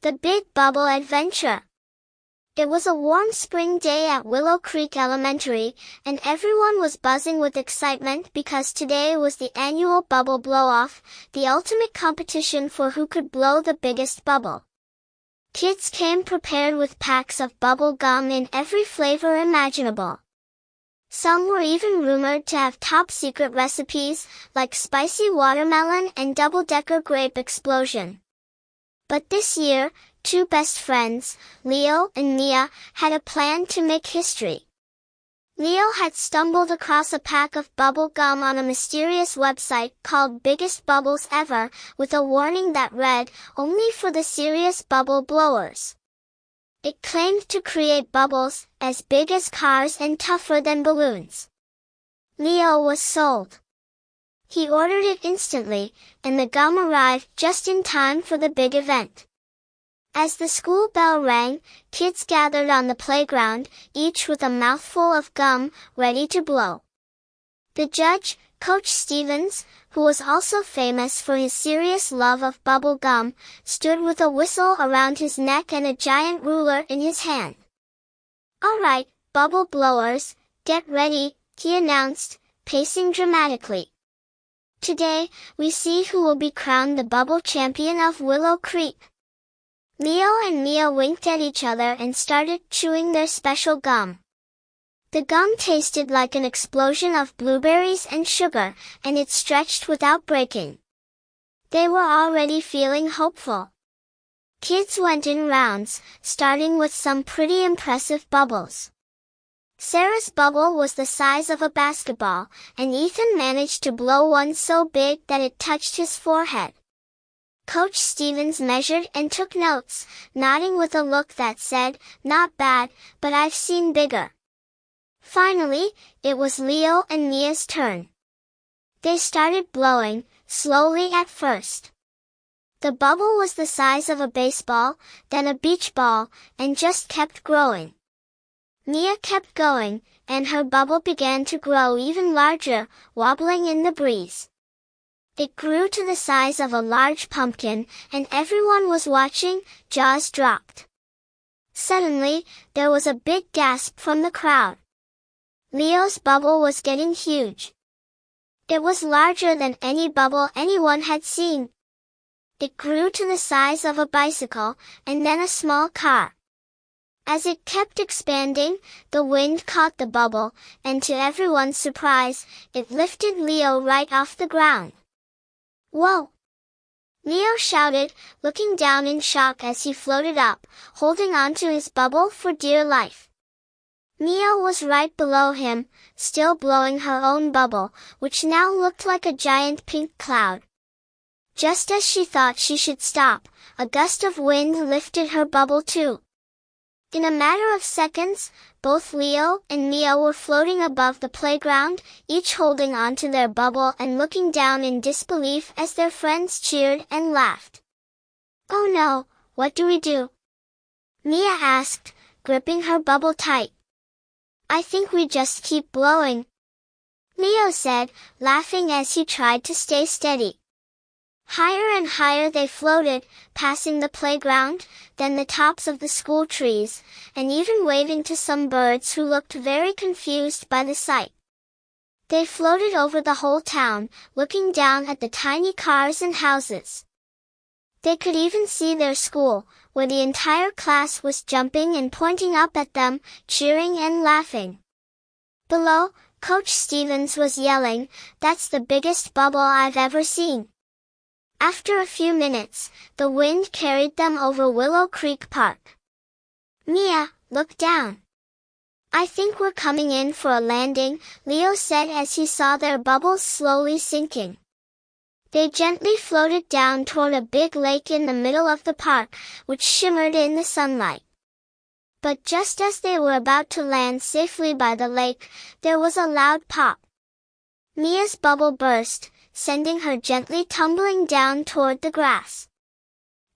The Big Bubble Adventure. It was a warm spring day at Willow Creek Elementary, and everyone was buzzing with excitement because today was the annual bubble blow-off, the ultimate competition for who could blow the biggest bubble. Kids came prepared with packs of bubble gum in every flavor imaginable. Some were even rumored to have top-secret recipes, like spicy watermelon and double-decker grape explosion. But this year, two best friends, Leo and Mia, had a plan to make history. Leo had stumbled across a pack of bubble gum on a mysterious website called Biggest Bubbles Ever, with a warning that read, "Only for the serious bubble blowers." It claimed to create bubbles as big as cars and tougher than balloons. Leo was sold. He ordered it instantly, and the gum arrived just in time for the big event. As the school bell rang, kids gathered on the playground, each with a mouthful of gum, ready to blow. The judge, Coach Stevens, who was also famous for his serious love of bubble gum, stood with a whistle around his neck and a giant ruler in his hand. "All right, bubble blowers, get ready," he announced, pacing dramatically. "Today, we see who will be crowned the bubble champion of Willow Creek." Leo and Mia winked at each other and started chewing their special gum. The gum tasted like an explosion of blueberries and sugar, and it stretched without breaking. They were already feeling hopeful. Kids went in rounds, starting with some pretty impressive bubbles. Sarah's bubble was the size of a basketball, and Ethan managed to blow one so big that it touched his forehead. Coach Stevens measured and took notes, nodding with a look that said, "Not bad, but I've seen bigger." Finally, it was Leo and Mia's turn. They started blowing, slowly at first. The bubble was the size of a baseball, then a beach ball, and just kept growing. Mia kept going, and her bubble began to grow even larger, wobbling in the breeze. It grew to the size of a large pumpkin, and everyone was watching, jaws dropped. Suddenly, there was a big gasp from the crowd. Leo's bubble was getting huge. It was larger than any bubble anyone had seen. It grew to the size of a bicycle, and then a small car. As it kept expanding, the wind caught the bubble, and to everyone's surprise, it lifted Leo right off the ground. "Whoa!" Leo shouted, looking down in shock as he floated up, holding onto his bubble for dear life. Mia was right below him, still blowing her own bubble, which now looked like a giant pink cloud. Just as she thought she should stop, a gust of wind lifted her bubble too. In a matter of seconds, both Leo and Mia were floating above the playground, each holding onto their bubble and looking down in disbelief as their friends cheered and laughed. "Oh no, what do we do?" Mia asked, gripping her bubble tight. "I think we just keep blowing," Leo said, laughing as he tried to stay steady. Higher and higher they floated, passing the playground, then the tops of the school trees, and even waving to some birds who looked very confused by the sight. They floated over the whole town, looking down at the tiny cars and houses. They could even see their school, where the entire class was jumping and pointing up at them, cheering and laughing. Below, Coach Stevens was yelling, "That's the biggest bubble I've ever seen." After a few minutes, the wind carried them over Willow Creek Park. "Mia, look down. I think we're coming in for a landing," Leo said as he saw their bubbles slowly sinking. They gently floated down toward a big lake in the middle of the park, which shimmered in the sunlight. But just as they were about to land safely by the lake, there was a loud pop. Mia's bubble burst, sending her gently tumbling down toward the grass.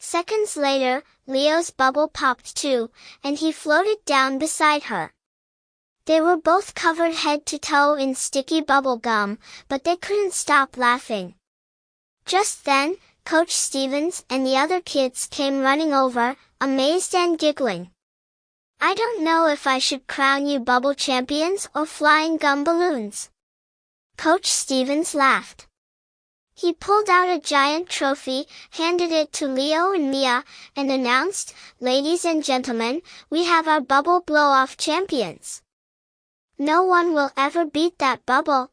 Seconds later, Leo's bubble popped too, and he floated down beside her. They were both covered head to toe in sticky bubble gum, but they couldn't stop laughing. Just then, Coach Stevens and the other kids came running over, amazed and giggling. I don't know if I should crown you bubble champions or flying gum balloons. Coach Stevens laughed. He pulled out a giant trophy, handed it to Leo and Mia, and announced, "Ladies and gentlemen, we have our bubble blow-off champions. No one will ever beat that bubble."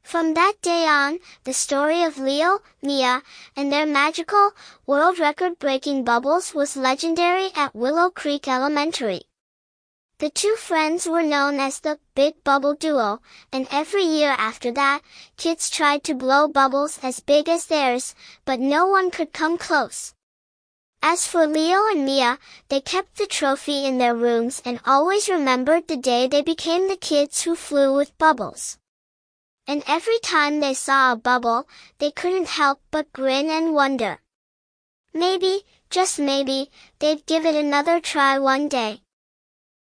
From that day on, the story of Leo, Mia, and their magical, world record-breaking bubbles was legendary at Willow Creek Elementary. The two friends were known as the Big Bubble Duo, and every year after that, kids tried to blow bubbles as big as theirs, but no one could come close. As for Leo and Mia, they kept the trophy in their rooms and always remembered the day they became the kids who flew with bubbles. And every time they saw a bubble, they couldn't help but grin and wonder. Maybe, just maybe, they'd give it another try one day.